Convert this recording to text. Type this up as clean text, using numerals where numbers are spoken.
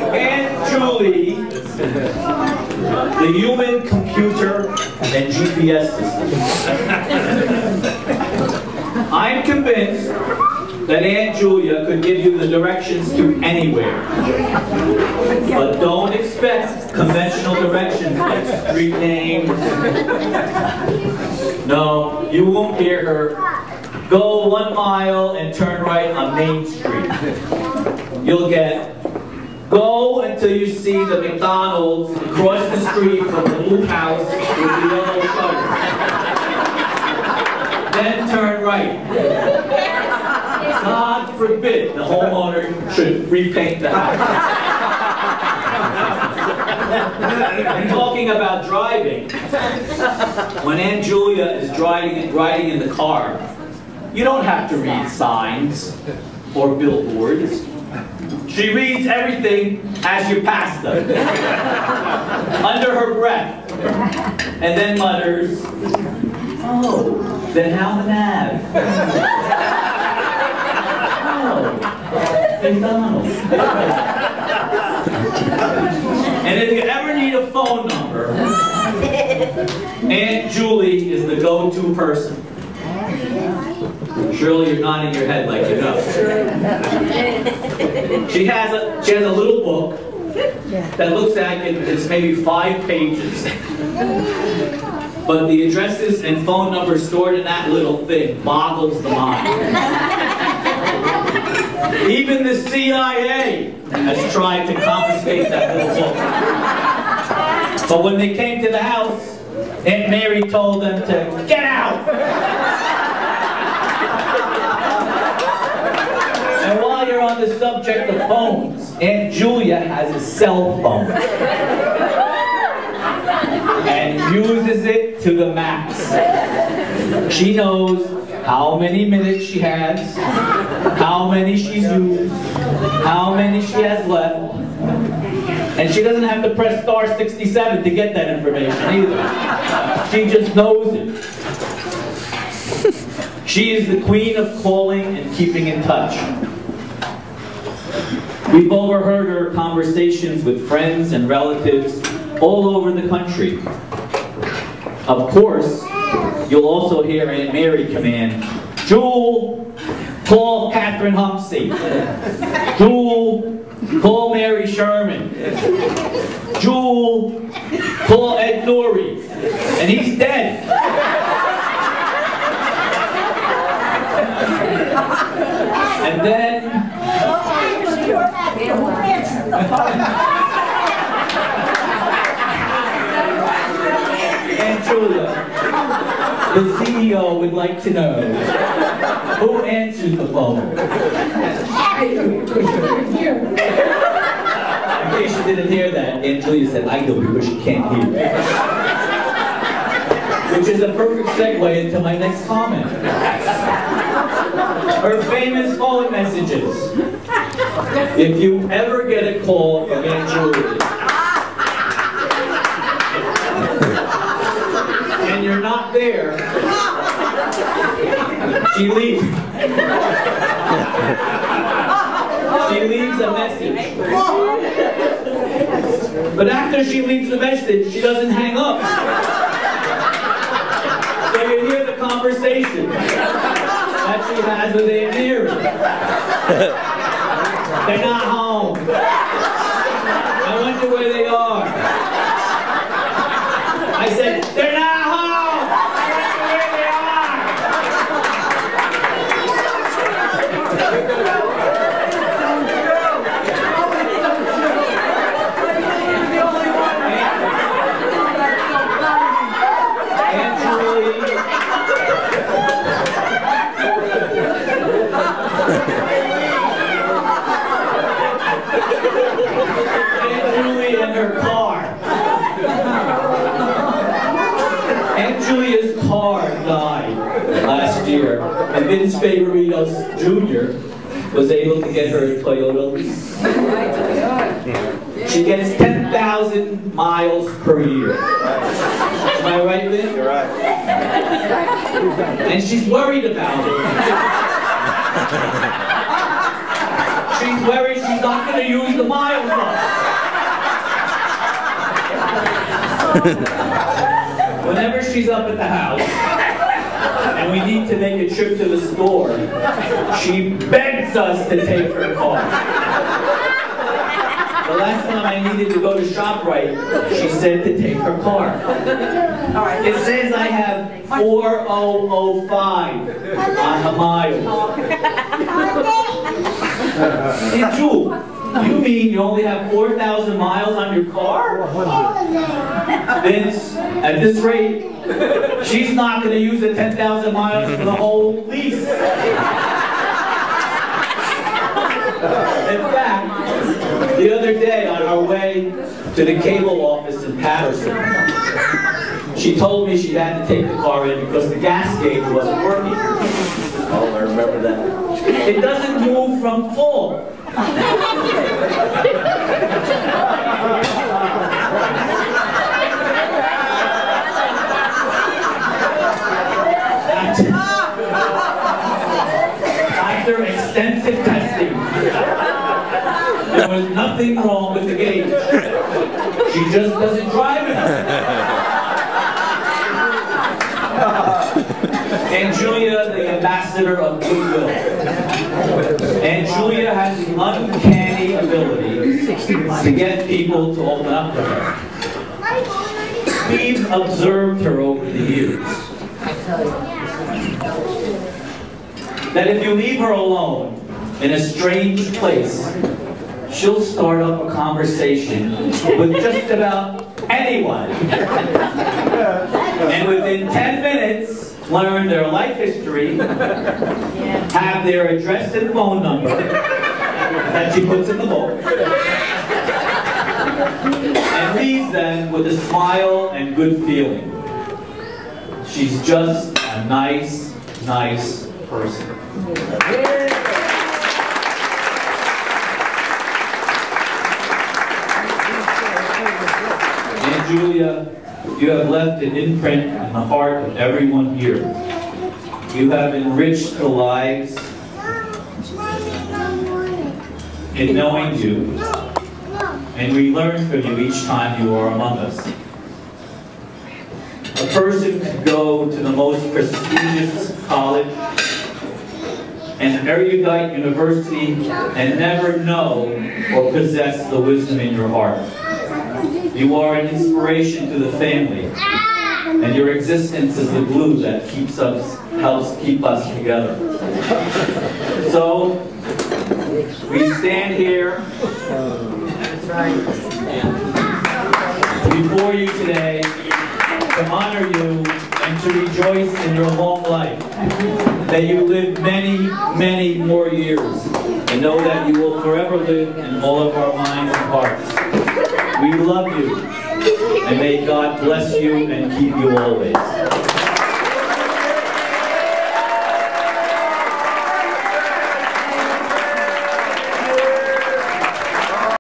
Aunt Julie, the human computer and GPS system. I'm convinced that Aunt Julia could give you the directions to anywhere. But don't expect conventional directions like street names. No, you won't hear her. Go 1 mile and turn right on Main Street. You'll get, go until you see the McDonald's across the street from the blue house with the yellow shutter. Then turn right. God forbid the homeowner should repaint the house. And talking about driving, when Aunt Julia is riding in the car, you don't have to read signs or billboards. She reads everything as you pass them, under her breath, and then mutters, "Oh, then how the nav? Oh, McDonald's." And if you ever need a phone number, Aunt Julie is the go-to person. Surely you're nodding your head like you know. She has a little book that looks like it's maybe 5 pages. But the addresses and phone numbers stored in that little thing boggles the mind. Even the CIA has tried to confiscate that little book. But when they came to the house, Aunt Mary told them to get out! And while you're on the subject of phones, Aunt Julia has a cell phone. And uses it to the max. She knows how many minutes she has, how many she's used, how many she has left. And she doesn't have to press star 67 to get that information either. She just knows it. She is the queen of calling and keeping in touch. We've overheard her conversations with friends and relatives all over the country. Of course, you'll also hear Aunt Mary command, "Jewel, call Catherine Humpsey. Jewel, call Mary Sherman. Jewel, call Ed Norrie. And he's dead." And then Aunt Julia, the CEO would like to know who answers the phone. In case you didn't hear that, Aunt Julia said, "I know because she can't hear." Which is a perfect segue into my next comment. Her famous phone messages. If you ever get a call from Aunt Julia, and you're not there, she leaves a message. But after she leaves the message, she doesn't hang up. So you hear the conversation that she has with Aunt Mary. They're not home. I wonder where they are. I said, "They're not home. I wonder where they Aunt Julie. Aunt Julie and her car. Aunt Julia's car died last year, and Vince Favoritos Jr. was able to get her a Toyota lease. She gets 10,000 miles per year. Am I right, Vin? You're right. And she's worried about it. She's worried she's not going to use the miles up. Whenever she's up at the house, and we need to make a trip to the store, she begs us to take her car. The last time I needed to go to ShopRite, she said to take her car. It says I have 4005 on the miles. And Jewel, you mean you only have 4,000 miles on your car? Vince, at this rate, she's not going to use the 10,000 miles for the whole lease. In fact, the other day on our way to the cable office in Patterson, she told me she had to take the car in because the gas gauge wasn't working. Oh, I remember that. It doesn't move from full. After extensive testing, there was nothing wrong with the gauge. She just doesn't drive enough. And Julia, the ambassador of goodwill. And Julia has the uncanny ability to get people to open up to her. We've observed her over the years. That if you leave her alone in a strange place, she'll start up a conversation with just about anyone. And within 10 minutes, learn their life history, have their address and phone number that she puts in the book, and leaves them with a smile and good feeling. She's just a nice, nice person. And Julia, you have left an imprint in the heart of everyone here. You have enriched the lives in knowing you, and we learn from you each time you are among us. A person could go to the most prestigious college and erudite university and never know or possess the wisdom in your heart. You are an inspiration to the family, and your existence is the glue that helps keep us together. So, we stand here before you today to honor you and to rejoice in your long life, that you live many, many more years, and know that you will forever live in all of our minds and hearts. We love you, and may God bless you and keep you always.